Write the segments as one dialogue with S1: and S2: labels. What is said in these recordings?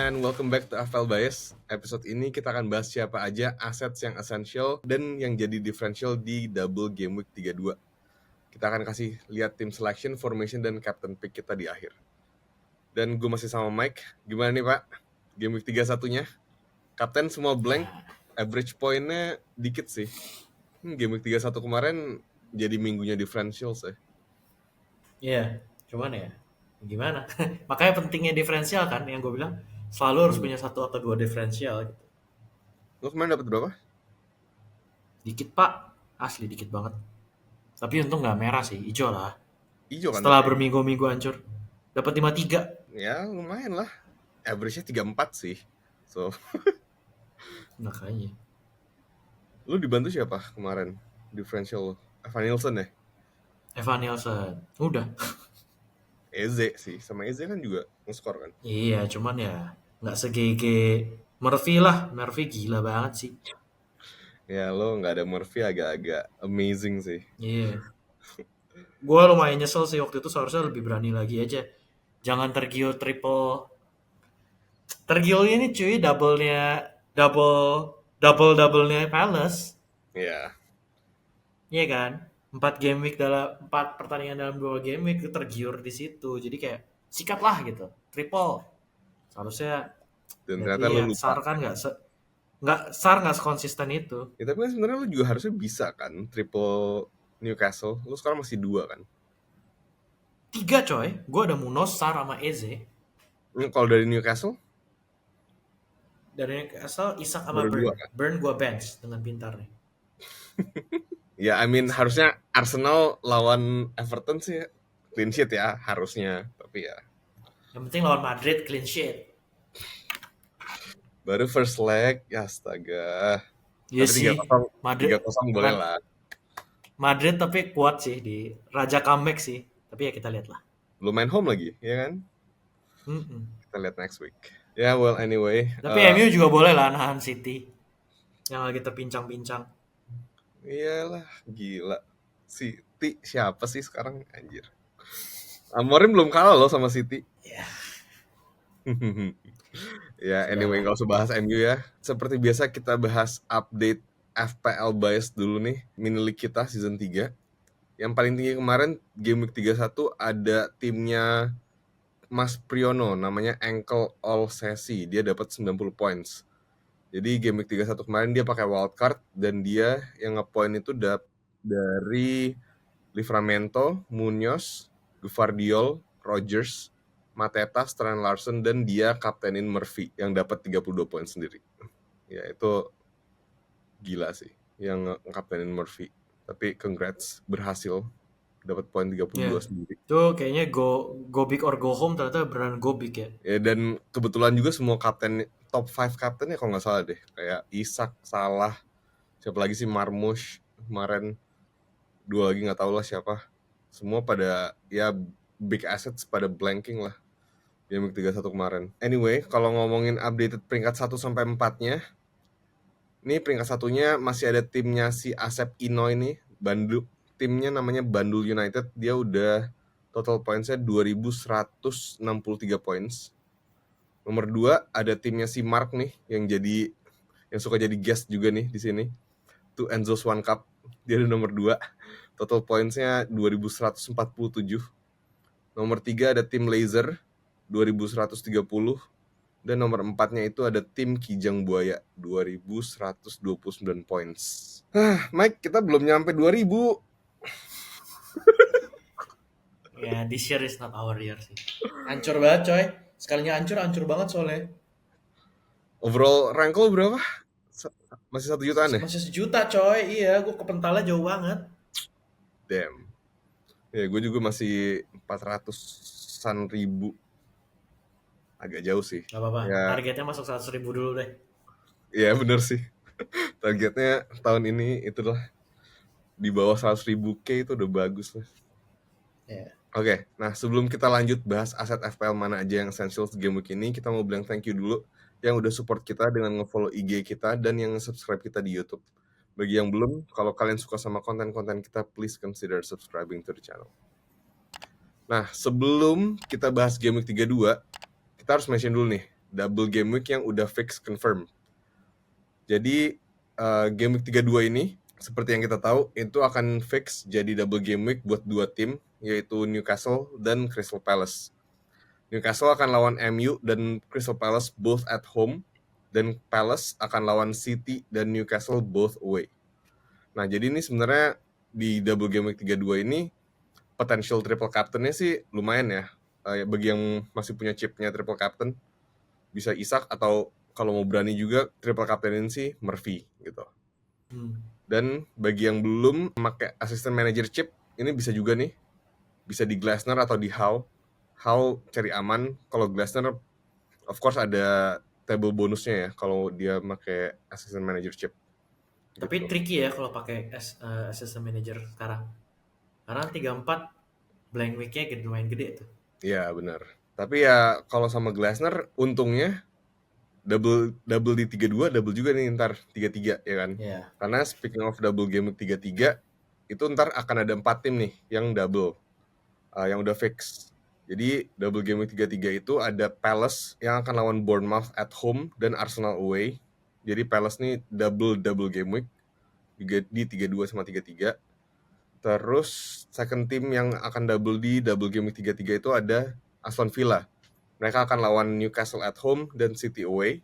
S1: and welcome back to FPL Bias. Episode ini kita akan bahas siapa aja assets yang essential dan yang jadi differential di double game week 32. Kita akan kasih lihat tim selection, formation, dan captain pick kita di akhir. Dan gue masih sama Mike. Gimana nih Pak? Game week 31-nya? Kapten semua blank, average point-nya dikit sih. Game week 31 kemarin jadi minggunya differentials ya.
S2: Iya, cuman ya gimana? Makanya pentingnya diferensial kan, yang gue bilang selalu harus punya satu atau dua diferensial gitu.
S1: Lo kemarin dapat berapa?
S2: Dikit pak, asli dikit banget. Tapi untung nggak merah sih, hijau lah.
S1: Ijo kan
S2: Setelah
S1: tapi.
S2: berminggu-minggu hancur, dapat 53.
S1: Ya lumayan lah. Average-nya 34 sih. So,
S2: Makanya.
S1: lu dibantu siapa kemarin? Differential lo? Evan Nilsson ya?
S2: Evan Nielsen, udah.
S1: Eze sih. Sama Eze kan juga nge-score kan?
S2: Iya, cuman ya nggak segege Murphy lah. Murphy gila banget sih.
S1: Ya lo nggak ada Murphy agak-agak amazing sih.
S2: Iya. Gue lumayan nyesel sih waktu itu, seharusnya lebih berani lagi aja. Jangan tergiur triple. Tergiur ini cuy, double-nya Palace.
S1: Ya.
S2: Iya kan? 4 pertandingan dalam 2 game week itu tergiur di situ. Jadi kayak sikat lah gitu. Triple. Seharusnya
S1: Dan ternyata
S2: berarti
S1: lo
S2: ya
S1: lupa.
S2: SAR nggak sekonsisten itu.
S1: Ya tapi kan sebenarnya lo juga harusnya bisa kan triple Newcastle. Lo sekarang masih 2 kan?
S2: 3 coy. Gue ada Munoz, SAR sama Eze.
S1: Kalau dari Newcastle
S2: Dari asal Isak sama
S1: baru 2
S2: Burn.
S1: kan?
S2: Burn gue bench dengan pintar nih.
S1: Ya I mean
S2: Asli.
S1: harusnya Arsenal lawan Everton sih clean sheet ya harusnya. Tapi ya
S2: Yang penting lawan Madrid clean sheet.
S1: baru first leg. Ya astaga.
S2: Iya
S1: Tapi
S2: sih.
S1: 3-0
S2: Madrid
S1: 3-0 boleh lah.
S2: Madrid tapi kuat sih di Raja comeback sih. Tapi ya kita lihat lah.
S1: Lo main home lagi ya kan?
S2: Mm-mm.
S1: Kita lihat next week. Ya well anyway.
S2: Tapi MU juga boleh lah nahan City yang lagi terpincang-pincang.
S1: Iyalah gila. City siapa sih sekarang anjir? Amorim belum kalah loh sama City.
S2: Ya,
S1: Ya anyway
S2: sudahlah.
S1: nggak usah bahas MU ya. Seperti biasa kita bahas update FPL Bias dulu nih. Mini League kita season 3. Yang paling tinggi kemarin game week 31 ada timnya Mas Priyono namanya Ankle All Sesi. Dia dapat 90 points. Jadi game week 31 kemarin dia pakai wildcard dan dia yang ngepoint itu dari Livramento, Munoz, Gvardiol, Rodgers, Mateta, Strand Larsen, dan dia kaptenin Murphy yang dapat 32 poin sendiri. Ya itu gila sih yang kaptenin Murphy. Tapi congrats, berhasil dapat poin 32
S2: Ya,
S1: sendiri.
S2: itu kayaknya go big or go home, ternyata beneran go big ya.
S1: Ya dan kebetulan juga semua kapten top 5 kaptennya kalau nggak salah deh. Kayak Isak, Salah, siapa lagi sih Marmush kemarin, 2 lagi nggak tahu lah siapa. Semua pada ya big assets pada blanking lah game week 31 kemarin. Anyway, kalau ngomongin updated peringkat 1 sampai 4-nya, ini peringkat 1-nya masih ada timnya si Asep Ino ini, timnya namanya Bandul United, dia udah total points-nya 2163 points. Nomor 2 ada timnya si Mark nih yang suka jadi guest juga nih di sini. Itu Enzo's One Cup. Dia ada nomor 2. Total points-nya 2147. Nomor 3 ada tim Laser 2130. Dan nomor 4-nya itu ada tim Kijang Buaya 2129 points. Mike, kita belum nyampe 2000.
S2: Ya, this year is not our year sih. Hancur banget coy. Sekalinya hancur banget soalnya.
S1: Overall rank lo berapa? Masih 1 jutaan ya?
S2: Masih 1 juta coy. Iya, gue kepentalnya jauh banget.
S1: Damn. Ya gue juga masih 400-an ribu. Agak jauh sih.
S2: Gak apa-apa.
S1: Ya,
S2: Targetnya masuk 100.000 dulu deh.
S1: ya bener sih. Targetnya tahun ini itulah di bawah 100.000 K itu udah bagus lah.
S2: Ya.
S1: Oke, nah sebelum kita lanjut bahas aset FPL mana aja yang essential game week ini, kita mau bilang thank you dulu yang udah support kita dengan nge-follow IG kita dan yang subscribe kita di YouTube. Bagi yang belum, kalau kalian suka sama konten-konten kita, please consider subscribing to the channel. Nah, sebelum kita bahas game week 32, kita harus mention dulu nih, double game week yang udah fix confirm. Jadi game week 32 ini seperti yang kita tahu itu akan fix jadi double game week buat dua tim, yaitu Newcastle dan Crystal Palace. Newcastle akan lawan MU dan Crystal Palace both at home, dan Palace akan lawan City dan Newcastle both away. Nah, jadi ini sebenarnya di double game week 32 ini potential triple captain-nya sih lumayan ya. Bagi yang masih punya chipnya triple captain, bisa Isak, atau kalau mau berani juga triple captainin sih Murphy gitu. Dan bagi yang belum pakai assistant manager chip, ini bisa juga nih, bisa di Glasner atau di Howe. Howe cari aman. Kalau Glasner of course ada table bonusnya ya kalau dia pakai assistant manager chip.
S2: Tapi
S1: Gitu.
S2: tricky ya kalau pakai assistant manager sekarang. Karena 34 blank week-nya lumayan gede tuh.
S1: Iya benar. Tapi ya kalau sama Glasner untungnya double di 32, double juga nih ntar 33 ya kan.
S2: Iya.
S1: Karena speaking of double game 33, itu ntar akan ada 4 tim nih yang double, yang udah fix. Jadi double game 33 itu ada Palace yang akan lawan Bournemouth at home dan Arsenal away. Jadi Palace nih double game week di 32 sama 33. Terus second team yang akan double di double game week 33 itu ada Aston Villa. Mereka akan lawan Newcastle at home dan City away.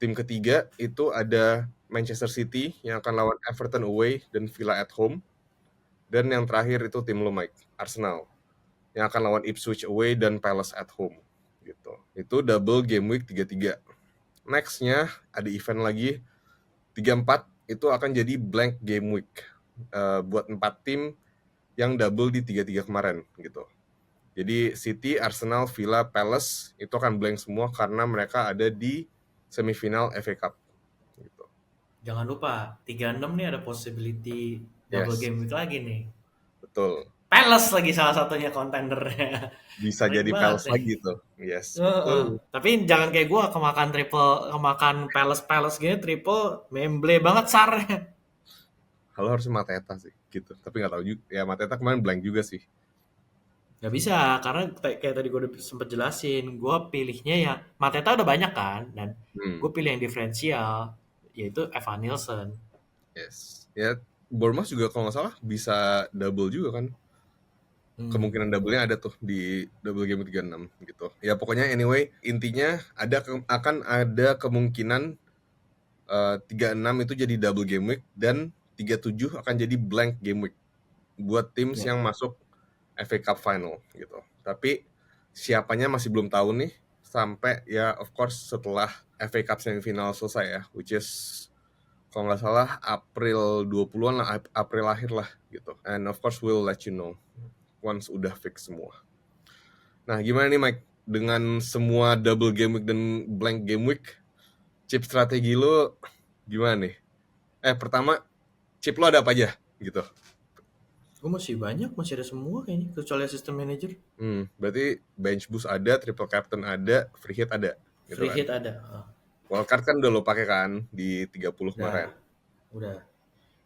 S1: Tim ketiga itu ada Manchester City yang akan lawan Everton away dan Villa at home. Dan yang terakhir itu tim lo Mike, Arsenal, yang akan lawan Ipswich away dan Palace at home. Gitu. Itu double game week 33. Next-nya ada event lagi 34, itu akan jadi blank game week buat 4 tim yang double di 33 kemarin gitu. Jadi City, Arsenal, Villa, Palace itu akan blank semua karena mereka ada di semifinal FA Cup gitu.
S2: Jangan lupa 36 nih ada possibility double
S1: Yes,
S2: game week lagi nih.
S1: betul.
S2: Palace lagi salah satunya kontendernya.
S1: Bisa
S2: Ngeri
S1: jadi
S2: banget
S1: Palace
S2: nih.
S1: lagi tuh. Yes, betul.
S2: Tapi jangan kayak gua kemakan triple, kemakan Palace gini triple, memble banget sarnya.
S1: Kalau harus Mateta sih gitu. Tapi nggak tahu juga. Ya Mateta kemarin blank juga sih.
S2: Gak bisa, karena kayak tadi gue udah sempet jelasin, gue pilihnya yang Mateta udah banyak kan, dan gue pilih yang diferensial, yaitu Evan Nielsen.
S1: Yes. Ya Bournemouth juga kalau nggak salah bisa double juga kan. Kemungkinan double-nya ada tuh di double game 36 gitu. Ya pokoknya anyway, intinya akan ada kemungkinan 36 itu jadi double game week dan 37 akan jadi blank game week buat teams
S2: Ya.
S1: yang masuk FA Cup final gitu. Tapi siapanya masih belum tahu nih sampai ya of course setelah FA Cup semifinal selesai ya, which is kalau nggak salah April 20-an lah, April akhir lah gitu. And of course we'll let you know once udah fix semua. Nah, gimana nih Mike? Dengan semua double game week dan blank game week, chip strategi lo gimana nih? Pertama, chip lo ada apa aja gitu?
S2: Gue masih banyak, masih ada semua kayaknya, kecuali assistant manager.
S1: Berarti bench boost ada, triple captain ada, free hit ada gitu
S2: Free
S1: kan.
S2: hit ada.
S1: Wildcard kan udah lo pakai kan di 30 kemarin.
S2: Udah.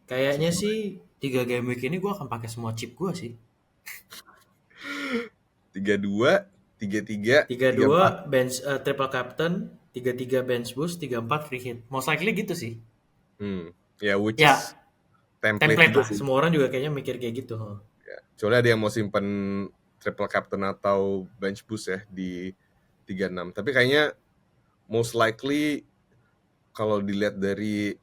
S2: Kayaknya sih 3 game week ini gue akan pakai semua chip gue sih.
S1: 32, 33,
S2: 32 bench triple captain, 33 bench boost, 34 free hit. Most likely gitu sih.
S1: Ya, which
S2: Ya,
S1: is template
S2: template
S1: juga
S2: lah.
S1: sih.
S2: Semua orang juga kayaknya mikir kayak gitu.
S1: Ya. Soalnya ada yang mau simpen triple captain atau bench boost ya di 36. Tapi kayaknya most likely kalau dilihat dari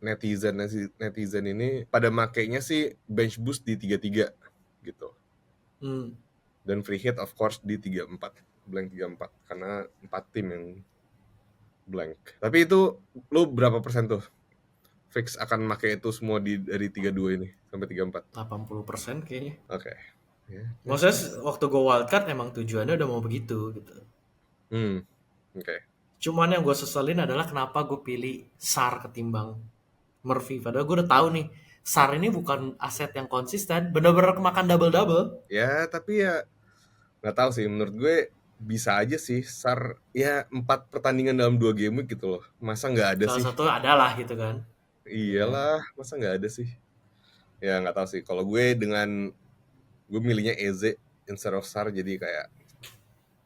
S1: netizen ini pada makainya sih bench boost di 33 gitu. Dan free hit of course di 34, blank 34 karena 4 tim yang blank. Tapi itu lu berapa persen tuh fix akan pakai itu semua dari 32 ini sampai 34?
S2: 80% kayaknya.
S1: Oke. Yeah.
S2: Maksudnya waktu gue wildcard emang tujuannya udah mau begitu gitu.
S1: Oke.
S2: Cuman yang gue seselin adalah kenapa gue pilih SAR ketimbang Murphy. Padahal gue udah tahu nih, SAR ini bukan aset yang konsisten, bener-bener kemakan double-double.
S1: Ya, tapi ya nggak tahu sih, menurut gue bisa aja sih SAR ya 4 pertandingan dalam 2 game week gitu loh. Masa nggak ada
S2: Salah
S1: sih?
S2: satu adalah gitu kan.
S1: Iyalah, masa nggak ada sih? Ya nggak tahu sih. Kalau gue milihnya Eze instead of SAR, jadi kayak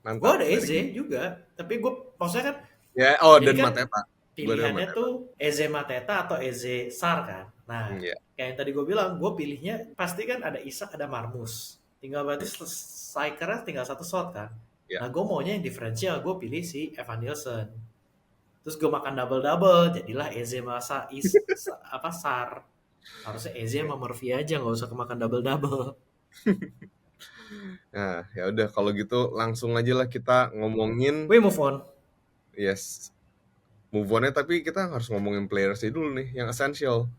S2: Gue
S1: Mantap
S2: ada
S1: dari
S2: Eze juga, tapi gue maksudnya kan,
S1: ya,
S2: jadi
S1: dan
S2: kan
S1: Mateta. Gue dengan
S2: pilihannya
S1: Mateta.
S2: tuh Eze Mateta atau Eze Sar kan. Nah,
S1: Ya.
S2: kayak yang tadi gue bilang, gue pilihnya pasti kan ada Isak, ada Marmus. Tinggal berarti strikernya tinggal satu slot kan.
S1: Ya.
S2: Nah, gue maunya yang diferensial, gue pilih si Evan Nielsen. Terus gue makan double-double, jadilah Eze masa apa Sar. Harusnya Eze sama Murphy aja, nggak usah kemakan double-double.
S1: Nah, ya udah kalau gitu langsung aja lah kita ngomongin.
S2: We move on.
S1: Yes, move on-nya, tapi kita harus ngomongin players dulu nih yang essential.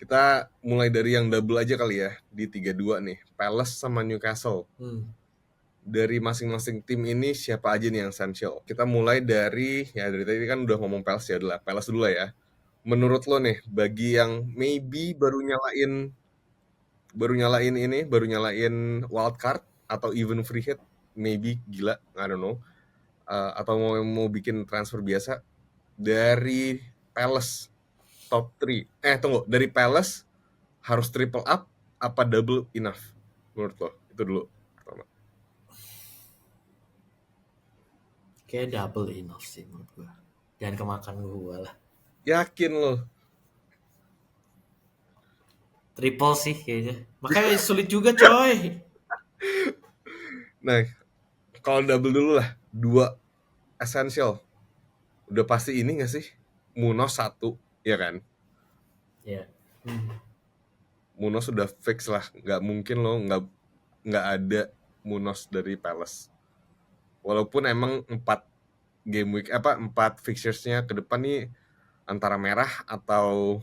S1: Kita mulai dari yang double aja kali ya, di 3-2 nih, Palace sama Newcastle. Dari masing-masing tim ini siapa aja nih yang essential? Kita mulai dari, ya dari tadi kan udah ngomong Palace, ya adalah Palace dulu lah ya. Menurut lo nih, bagi yang maybe baru nyalain wildcard atau even free hit, maybe gila, I don't know. Atau mau bikin transfer biasa, dari Palace top 3. Tunggu, dari Palace harus triple up apa double enough menurut lo? Itu dulu pertama.
S2: Kayak double enough sih menurut gue. Jangan kemakan gue lah.
S1: Yakin lo?
S2: Triple sih kayaknya. Makanya sulit juga coy.
S1: Nah, kalau double dulu lah, 2 essential. Udah pasti ini gak sih? Munos 1, ya kan?
S2: Ya.
S1: Munos sudah fix lah, nggak mungkin lo nggak ada Munos dari Palace. Walaupun emang 4 fixtures-nya ke depan nih antara merah atau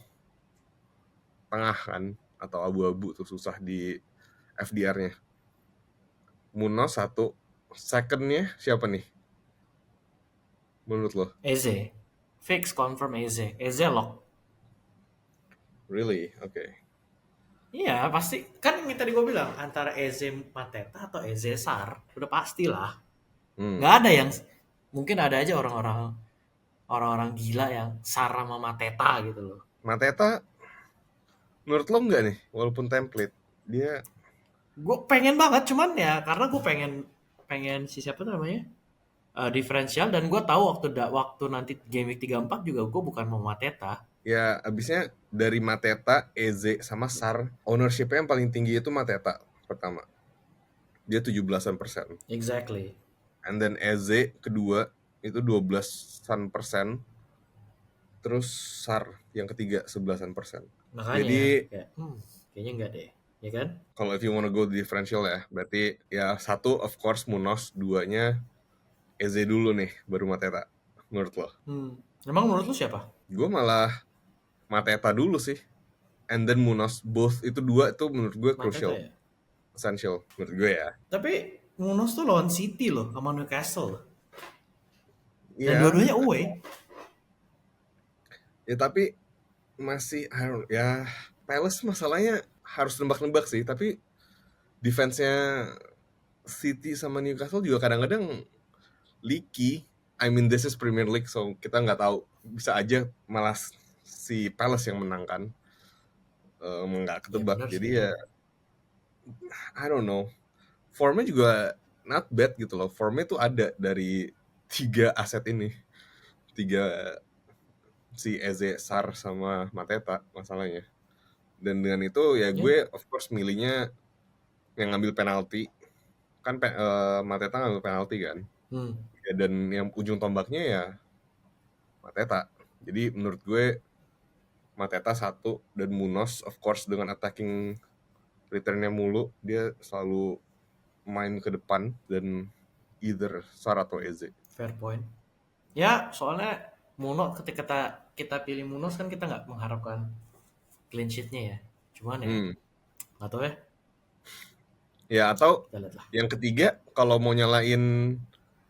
S1: tengah kan, atau abu-abu tuh susah di FDR-nya. Munos 1, second-nya siapa nih menurut lo?
S2: Eze. Fix confirm Eze. Eze lock.
S1: Really? Okay.
S2: Iya pasti. Kan yang tadi gue bilang. Antara Eze Mateta atau Eze Sar. Udah pastilah. Nggak ada yang. Mungkin ada aja orang-orang gila yang Sar sama Mateta gitu loh.
S1: Mateta menurut lo enggak nih, walaupun template dia?
S2: Gue pengen banget, cuman ya karena gue pengen si siapa tuh namanya, diferensial, dan gue tahu waktu nanti game week 34 juga gue bukan mau Mateta.
S1: Ya abisnya dari Mateta, Eze sama Sar, ownership-nya yang paling tinggi itu Mateta pertama, dia 17%.
S2: Exactly.
S1: And then Eze kedua itu 12%. Terus Sar yang ketiga 11%.
S2: Makanya
S1: Jadi
S2: kayak, kayaknya enggak deh, ya kan?
S1: kalau if you wanna go differential ya, berarti ya 1 of course Munos, 2-nya Eze dulu nih, baru Mateta menurut lo?
S2: Emang menurut lu siapa?
S1: Gue malah Mateta dulu sih, and then Munos. Both itu 2 tuh menurut gue
S2: Mateta
S1: crucial,
S2: ya.
S1: essential menurut gue ya.
S2: Tapi Munos tuh lawan City loh sama Newcastle. Dan
S1: Iya.
S2: dua-duanya away.
S1: Ya tapi masih ya Palace masalahnya harus nembak-nembak sih, tapi defense-nya City sama Newcastle juga kadang-kadang leaky. I mean this is Premier League, so kita nggak tahu, bisa aja malah si Palace yang menang kan, nggak ketebak.
S2: Ya,
S1: Jadi
S2: sih.
S1: ya I don't know, formnya juga not bad gitu loh. Formnya tuh ada dari 3 aset ini, 3, si Eze, Sar sama Mateta masalahnya. Dan dengan itu ya gue of course milihnya yang ngambil penalti kan, Mateta ngambil penalti kan. Ya, dan yang ujung tombaknya ya Mateta. Jadi menurut gue Mateta 1, dan Munos of course dengan attacking return-nya mulu, dia selalu main ke depan, dan either Sar atau Eze.
S2: Fair point. Ya soalnya Muno, ketika kita pilih Munos kan kita nggak mengharapkan clean sheet-nya ya. Cuman ya nggak tahu ya.
S1: Ya atau
S2: Kita lihat lah.
S1: yang ketiga, kalau mau nyalain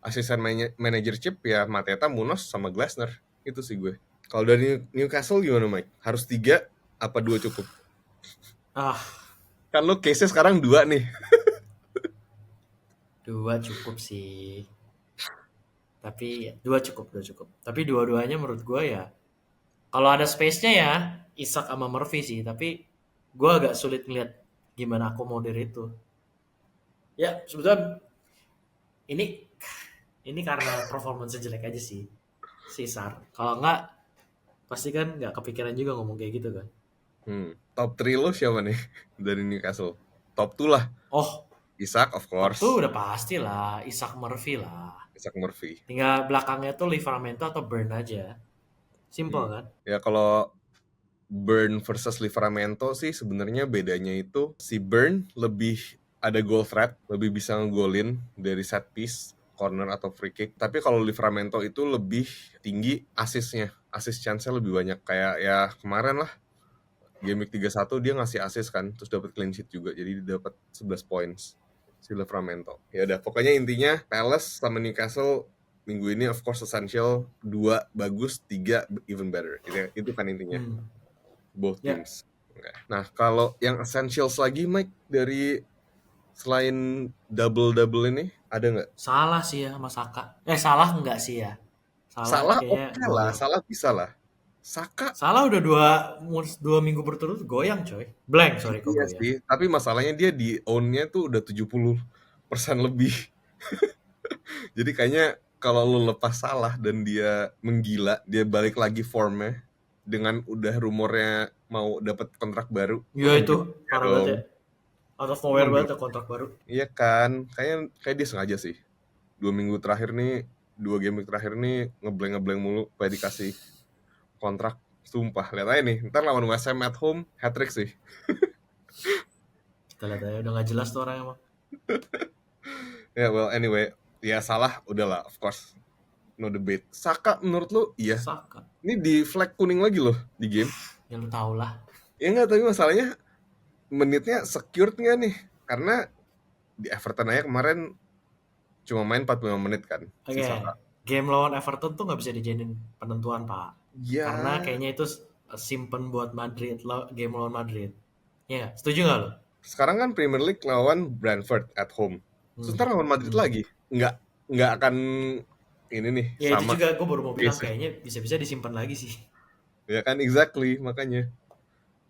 S1: asisten manager chip ya Mateta, Munos sama Glasner. Itu sih gue. Kalau dari Newcastle gimana Mike? Harus 3 apa 2 cukup? Kan lo case-nya sekarang 2 nih.
S2: 2 cukup sih. Tapi 2 cukup. Tapi dua-duanya menurut gue ya, kalau ada space-nya ya Isak sama Murphy sih. Tapi gue agak sulit ngeliat gimana akomodir itu. Ya sebetulnya ini Ini karena performance jelek aja sih si Sar. Kalau nggak pasti kan nggak kepikiran juga ngomong kayak gitu kan.
S1: Top 3 lo siapa nih dari Newcastle? Top 2 lah.
S2: Oh,
S1: Isak of
S2: top tuh
S1: course.
S2: udah pasti lah, Isak Murphy lah.
S1: Isak Murphy.
S2: Tinggal belakangnya tuh Livramento atau Burn aja. Simple
S1: Hmm.
S2: kan?
S1: Ya kalau Burn versus Livramento sih sebenarnya bedanya itu si Burn lebih ada goal threat, lebih bisa ngegolin dari set piece, corner atau free kick. Tapi kalau Livramento itu lebih tinggi asisnya, assist chance-nya lebih banyak. Kayak ya kemarin lah, game week 31 dia ngasih assist kan, terus dapat clean sheet juga, jadi dia dapat 11 points si Livramento. Ya udah, pokoknya intinya Palace sama Newcastle minggu ini of course essential, 2 bagus, 3 even better. Itu kan intinya. Both
S2: Ya,
S1: teams. Nah, kalau yang essentials lagi, Mike, dari selain double-double ini, ada nggak?
S2: salah sih ya Mas Saka. Salah nggak sih ya? Salah
S1: Salah
S2: kayaknya
S1: oke lah,
S2: goyang.
S1: salah bisa lah. Saka,
S2: Salah udah dua minggu berturut goyang coy. Blank sorry kok
S1: iya
S2: goyang.
S1: sih. Tapi masalahnya dia di own-nya tuh udah 70% lebih. Jadi kayaknya kalau lu lepas salah dan dia menggila, dia balik lagi formnya, dengan udah rumornya mau dapat kontrak baru, lu
S2: Ya itu
S1: ngeblok ya
S2: parah banget
S1: dong.
S2: ya. Out of
S1: Lu
S2: nowhere banget
S1: ngeblok.
S2: ya kontrak baru.
S1: Iya kan, kayak dia sengaja sih. 2 minggu terakhir nih, 2 game terakhir nih ngeblank mulu supaya dikasih kontrak. Sumpah, lihat aja nih, ntar lawan West Ham at home, hat-trick sih.
S2: Kita lihat aja udah nggak jelas tuh orang emang.
S1: Ya, well anyway, ya salah, udahlah, of course. No debate. Saka menurut lu, iya.
S2: Saka.
S1: Ini di flag kuning lagi loh di game.
S2: Ya lu tau lah.
S1: Ya enggak, tapi masalahnya menitnya secured nggak nih? Karena di Everton aja kemarin cuma main 45 menit kan, si
S2: Oke,
S1: Saka.
S2: game lawan Everton tuh nggak bisa dijadiin penentuan pak. Karena
S1: Ya,
S2: kayaknya itu simpen buat Madrid, game lawan Madrid. Ya, nggak? Setuju nggak lo?
S1: sekarang kan Premier League lawan Brentford at home. Terus
S2: Hmm.
S1: ntar lawan Madrid
S2: Hmm.
S1: lagi. Nggak akan ini nih
S2: Ya itu
S1: sama
S2: juga gue baru mau bilang
S1: pace.
S2: kayaknya bisa-bisa disimpan lagi sih.
S1: Ya kan, exactly, makanya.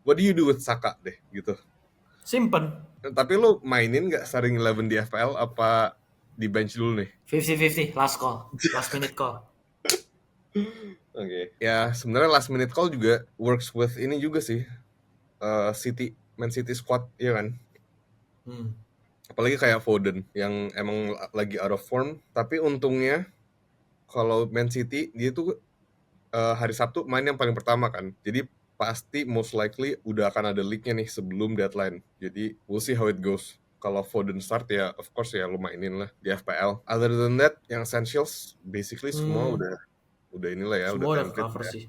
S1: What do you do with Saka deh gitu.
S2: Simpen.
S1: Tapi lu mainin nggak starting 11 di FPL apa di bench dulu nih?
S2: 50-50, last call. Last minute call.
S1: Oke. Ya sebenarnya last minute call juga works with ini juga sih. Man City squad ya kan.
S2: Hmm.
S1: Apalagi kayak Foden yang emang lagi out of form. Tapi untungnya kalau Man City dia tuh hari Sabtu main yang paling pertama kan. Jadi pasti most likely udah akan ada league-nya nih sebelum deadline. Jadi we'll see how it goes. Kalau Foden start ya of course ya lu mainin lah di FPL. Other than that, yang essentials basically semua
S2: Hmm.
S1: udah inilah ya, udah
S2: Semua udah
S1: template
S2: cover
S1: ya.
S2: sih.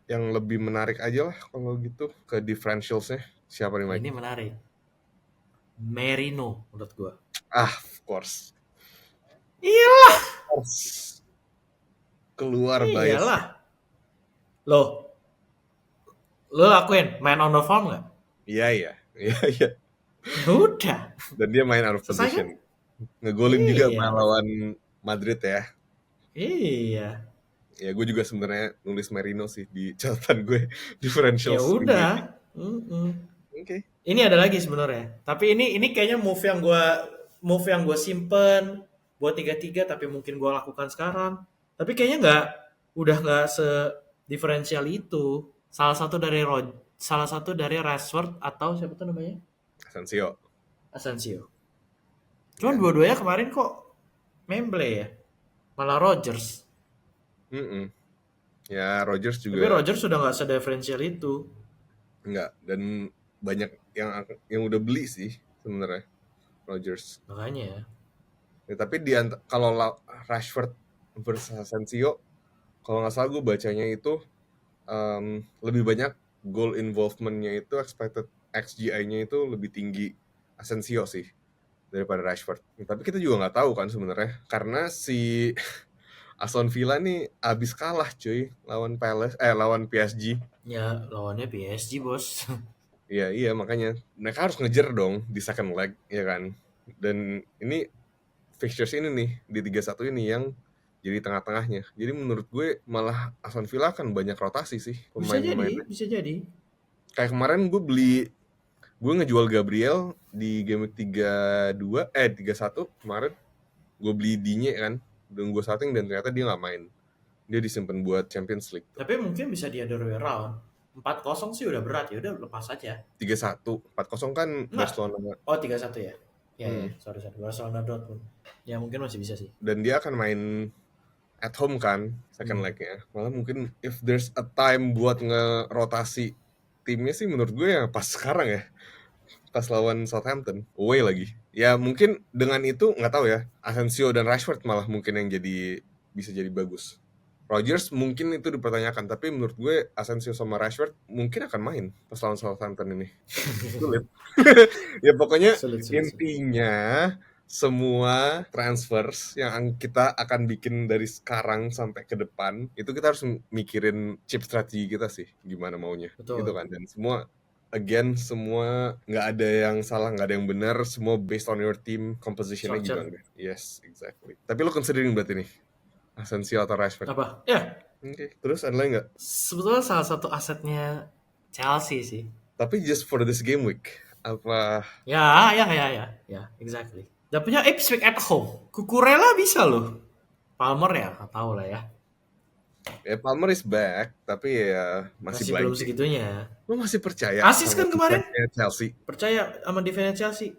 S1: Yang lebih menarik aja lah kalau gitu ke differentials-nya. Siapa nih Mike?
S2: Ini menarik. Merino menurut gua.
S1: Of course.
S2: Iyalah,
S1: Of course. Keluar bias.
S2: iyalah. Lo akuin main on the form nggak?
S1: Iya. Iya.
S2: Ya udah,
S1: Dan dia main out of
S2: selesai kan?
S1: position. Ngegolin juga
S2: Iya,
S1: lawan Madrid ya.
S2: iya.
S1: Ya gue juga sebenarnya nulis Merino sih di catatan gue
S2: Ya
S1: differentials minggu ini.
S2: udah. Mm-mm.
S1: Oke.
S2: Ini ada lagi sebenarnya. Tapi ini kayaknya move yang gua simpen buat 3-3 tapi mungkin gua lakukan sekarang. Tapi kayaknya udah nggak se-diferensial itu. Salah satu dari Rashford atau siapa tuh namanya?
S1: Asensio.
S2: Asensio. Cuman
S1: Ya.
S2: dua-duanya kemarin kok memble ya. Malah Rodgers.
S1: Mm-mm. Ya Rodgers
S2: Tapi
S1: juga
S2: Rodgers sudah nggak se-diferensial itu.
S1: enggak, dan banyak yang udah beli sih sebenarnya Rodgers.
S2: Makanya ya.
S1: Ya, tapi kalau Rashford versus Asensio, kalau nggak salah gue bacanya itu lebih banyak goal involvement-nya itu expected XGI-nya itu lebih tinggi Asensio sih daripada Rashford. Ya, tapi kita juga nggak tahu kan sebenarnya karena si Aston Villa nih abis kalah cuy lawan PSG.
S2: Ya lawannya PSG bos.
S1: Iya makanya mereka harus ngejar dong di second leg ya kan. Dan ini fixtures ini nih di 31 ini yang jadi tengah-tengahnya. Jadi menurut gue malah Aston Villa kan banyak rotasi sih
S2: Bisa
S1: pemain-pemainnya.
S2: jadi, bisa jadi.
S1: Kayak kemarin gue ngejual Gabriel di game week 32 31 kemarin. Gue beli Digne kan. dan gue starting dan ternyata dia nggak main. Dia disimpan buat Champions League.
S2: Tapi mungkin bisa di other way around. 4-0 sih udah berat, ya udah lepas aja.
S1: 3-1, 4-0 kan
S2: Enggak.
S1: Barcelona.
S2: Oh, 3-1 ya. Ya, sorry. Barcelona Dortmund. Ya mungkin masih bisa sih.
S1: Dan dia akan main at home kan second leg-nya. Malah mungkin if there's a time buat ngerotasi timnya sih menurut gue ya pas sekarang ya. Pas lawan Southampton, away lagi. Ya mungkin dengan itu nggak tahu ya. Asensio dan Rashford malah mungkin yang bisa jadi bagus. Rodgers mungkin itu dipertanyakan, tapi menurut gue Asensio sama Rashford mungkin akan main pas lawan Southampton ini. Sulit. Ya pokoknya
S2: Sulit.
S1: intinya semua transfers yang kita akan bikin dari sekarang sampai ke depan itu kita harus mikirin chip strategi kita sih gimana maunya.
S2: Betul.
S1: Gitu kan. Dan semua nggak ada yang salah, nggak ada yang benar, semua based on your team compositionnya gimana. Yes, exactly. Tapi lo considering berarti nih Asensio atau Rashford?
S2: Apa? Ya.
S1: Oke. Terus ada lagi nggak?
S2: Sebetulnya salah satu asetnya Chelsea sih.
S1: Tapi just for this game week apa?
S2: Ya, exactly. Dan punya Ipswich at home. Cucurella bisa loh. Palmer ya, nggak tahu lah ya.
S1: Ya Palmer is back, tapi ya masih
S2: belum segitunya.
S1: Lo masih percaya
S2: Asis
S1: sama
S2: kan kemarin?
S1: Chelsea?
S2: Percaya sama defense Chelsea.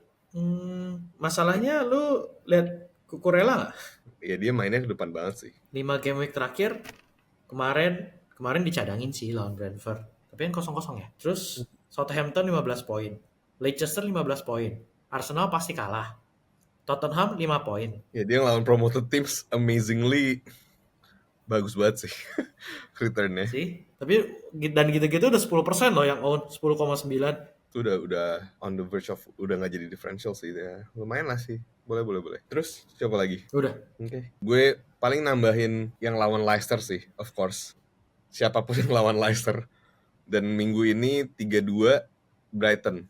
S2: Masalahnya lu lihat Cucurella nggak?
S1: Ya dia mainnya ke depan banget sih.
S2: 5 game week terakhir kemarin dicadangin sih lawan Brentford. Tapi kan 0-0 ya. Terus Southampton 15 poin. Leicester 15 poin. Arsenal pasti kalah. Tottenham 5 poin.
S1: Ya dia ngelawan promoted teams amazingly bagus banget sih returnnya.
S2: Sih. Tapi dan gitu-gitu udah 10% loh yang own 10,9.
S1: Itu udah on the verge of udah nggak jadi differential sih ya. Lumayan lah sih. Boleh. Terus siapa lagi?
S2: Udah.
S1: Oke. Gue paling nambahin yang lawan Leicester sih, of course. Siapapun yang lawan Leicester. Dan minggu ini 3-2 Brighton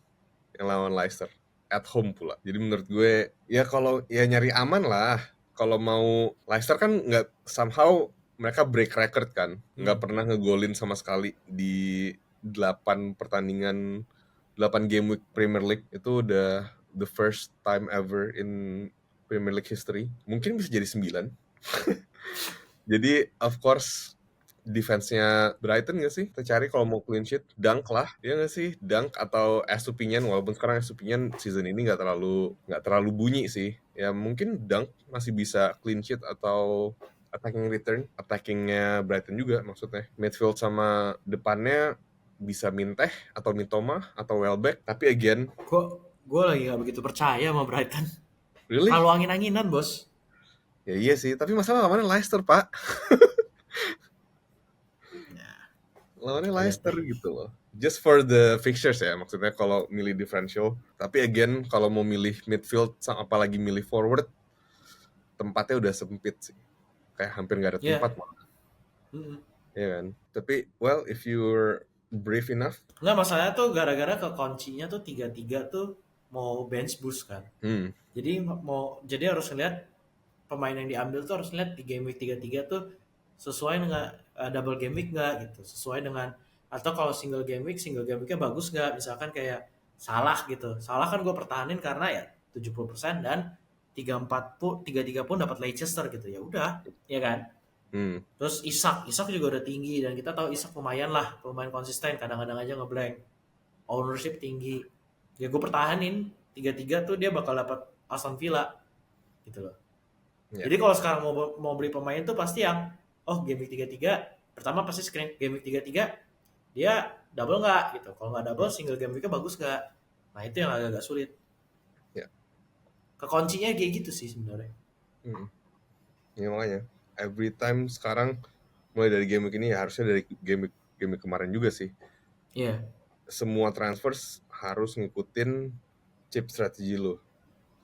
S1: yang lawan Leicester. At home pula. Jadi menurut gue ya kalau ya nyari aman lah. Kalau mau Leicester kan nggak somehow mereka break record kan. Nggak pernah ngegolin sama sekali di 8 pertandingan 8 game week Premier League. Itu udah the first time ever in Premier League history. Mungkin bisa jadi 9. Jadi of course defense-nya Brighton gak sih? Kita cari kalau mau clean sheet, Dunk lah. Ya gak sih? Dunk atau Estupiñán, walaupun sekarang Estupiñán season ini gak terlalu bunyi sih. Ya mungkin Dunk masih bisa clean sheet atau attacking return. Attackingnya Brighton juga maksudnya. Midfield sama depannya bisa Minteh atau Mitoma atau Welbeck. Tapi again,
S2: gue lagi gak begitu percaya sama Brighton.
S1: Really?
S2: Kalau angin-anginan, bos.
S1: Ya iya sih, tapi masalah lawannya Leicester, Pak. Lawannya Leicester gitu loh. Just for the fixtures ya, maksudnya kalau milih differential. Tapi again, kalau mau milih midfield, apalagi milih forward, tempatnya udah sempit sih. Kayak hampir nggak ada tempat malah. Ya kan? Tapi, well, if you're brave enough.
S2: Nggak, masalahnya tuh gara-gara kekuncinya tuh 3-3 tuh mau bench boost kan. Jadi harus ngeliat pemain yang diambil tuh harus lihat di game week 3-3 tuh sesuai dengan double game week nggak gitu, sesuai dengan, atau kalau single game weeknya bagus nggak, misalkan kayak Salah gitu. Salah kan gue pertahanin karena ya 70% dan 3-3 pun dapat Leicester gitu, ya udah, ya kan. Terus Isak juga udah tinggi dan kita tahu Isak lumayan lah, pemain konsisten, kadang-kadang aja ngeblank, ownership tinggi, ya gue pertahanin 3-3 tuh dia bakal dapat Aston Villa gitu loh. Jadi kalau sekarang mau beli pemain tuh pasti yang game week 3-3 pertama pasti screen game week 3-3 dia double nggak gitu. Kalau nggak double single game weeknya bagus nggak. Nah itu yang agak sulit. Kekuncinya kayak gitu sih sebenarnya.
S1: Ya makanya every time sekarang mulai dari game week ini ya harusnya dari game week kemarin juga sih.
S2: Iya.
S1: Semua transfers harus ngikutin chip strategi lo.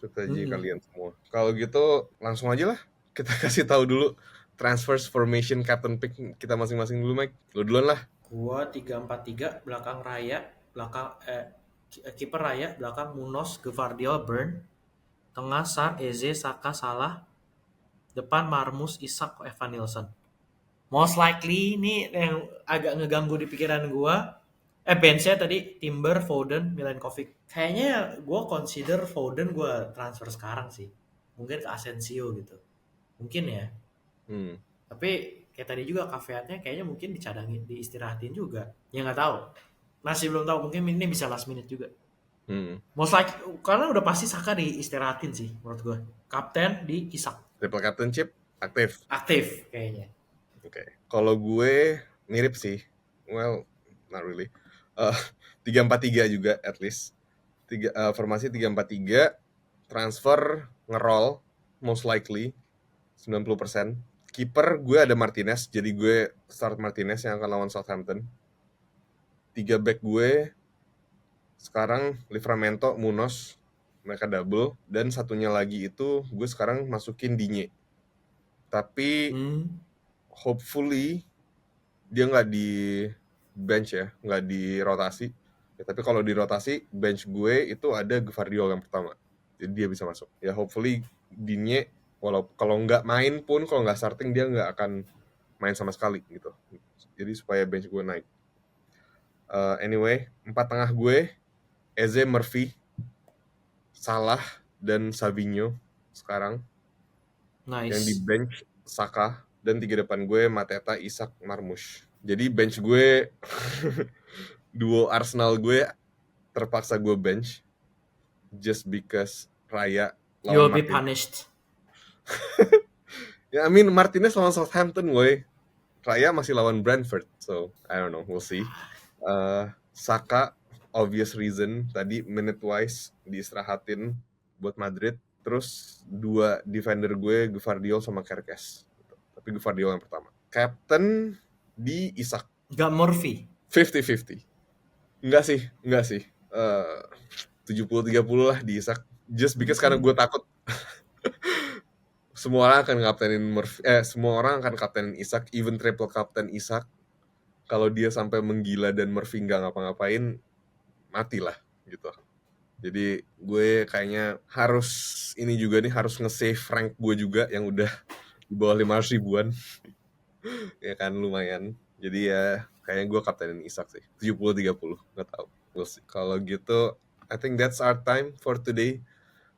S1: Strategi kalian semua. Kalau gitu langsung aja lah kita kasih tahu dulu transfers formation captain pick kita masing-masing dulu, Mike. Lo duluan lah.
S2: Gua 3-4-3, belakang Raya, kiper Raya, belakang Munoz, Gvardiol, Burn, tengah Sar, Eze, Saka, Salah, depan Marmus, Isak, Evan Nilsson. Most likely ini yang agak ngeganggu di pikiran gua. Bench-nya tadi Timber, Foden, Milenkovic. Kayaknya gue consider Foden gue transfer sekarang sih. Mungkin ke Asensio gitu. Mungkin ya.
S1: Hmm.
S2: Tapi kayak tadi juga kafeatnya kayaknya mungkin dicadangin, diistirahatin juga. Ya nggak tahu. Masih belum tahu. Mungkin ini bisa last minute juga. Most like, karena udah pasti Saka diistirahatin sih menurut gue. Kapten di Isak.
S1: Triple captainship aktif.
S2: Aktif kayaknya.
S1: Oke. Kalau gue mirip sih. Well, not really. 3-4-3 juga at least. Formasi 3-4-3, transfer ngeroll most likely 90%. Kiper gue ada Martinez, jadi gue start Martinez yang akan lawan Southampton. 3 back gue sekarang Livramento, Munoz, mereka double, dan satunya lagi itu gue sekarang masukin Digne. Tapi hopefully dia nggak di bench ya, nggak di rotasi. Ya, tapi kalau di rotasi, bench gue itu ada Gvardiol yang pertama, jadi dia bisa masuk. Ya hopefully Digne, kalau nggak main pun, kalau nggak starting dia nggak akan main sama sekali gitu. Jadi supaya bench gue naik. Anyway, 4 tengah gue Eze, Murphy, Salah, dan Savinho sekarang.
S2: Nice.
S1: Yang di bench Saka, dan 3 depan gue Mateta, Isak, Marmush. Jadi bench gue duo Arsenal gue terpaksa gue bench just because Raya
S2: You will
S1: lawan
S2: be punished.
S1: Ya, I mean Martinez lawan Southampton, boy. Raya masih lawan Brentford, so I don't know, we'll see. Saka, obvious reason, tadi minute wise diistirahatin buat Madrid. Terus 2 defender gue, Gvardiol sama Kerkes. Tapi Gvardiol yang pertama. Captain di Isak.
S2: Gak Murphy.
S1: 50-50. Enggak sih. 70-30 lah di Isak. Just because karena gue takut semua orang akan kaptenin Isak, even triple captain Isak. Kalau dia sampai menggila dan Murphy nggak ngapa-ngapain, matilah gitu. Jadi gue kayaknya harus nge-save rank gue juga yang udah di bawah 500 ribuan. Ya kan, lumayan. Jadi ya kayaknya gue kaptenin Isak sih. 70-30, nggak tahu. We'll see. Kalau gitu, I think that's our time for today.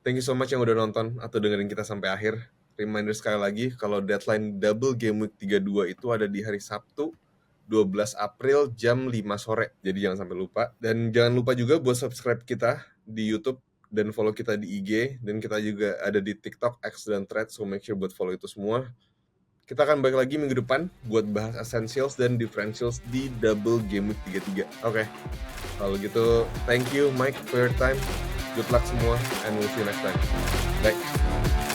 S1: Thank you so much yang udah nonton atau dengerin kita sampai akhir. Reminder sekali lagi, kalau deadline double game week 32 itu ada di hari Sabtu, 12 April jam 5 sore. Jadi jangan sampai lupa. Dan jangan lupa juga buat subscribe kita di YouTube dan follow kita di IG. Dan kita juga ada di TikTok, X, dan Threads. So make sure buat follow itu semua. Kita akan balik lagi minggu depan buat bahas essentials dan differentials di double game week 33. Oke. Kalau gitu, thank you Mike for your time. Good luck semua, and we'll see you next time. Bye.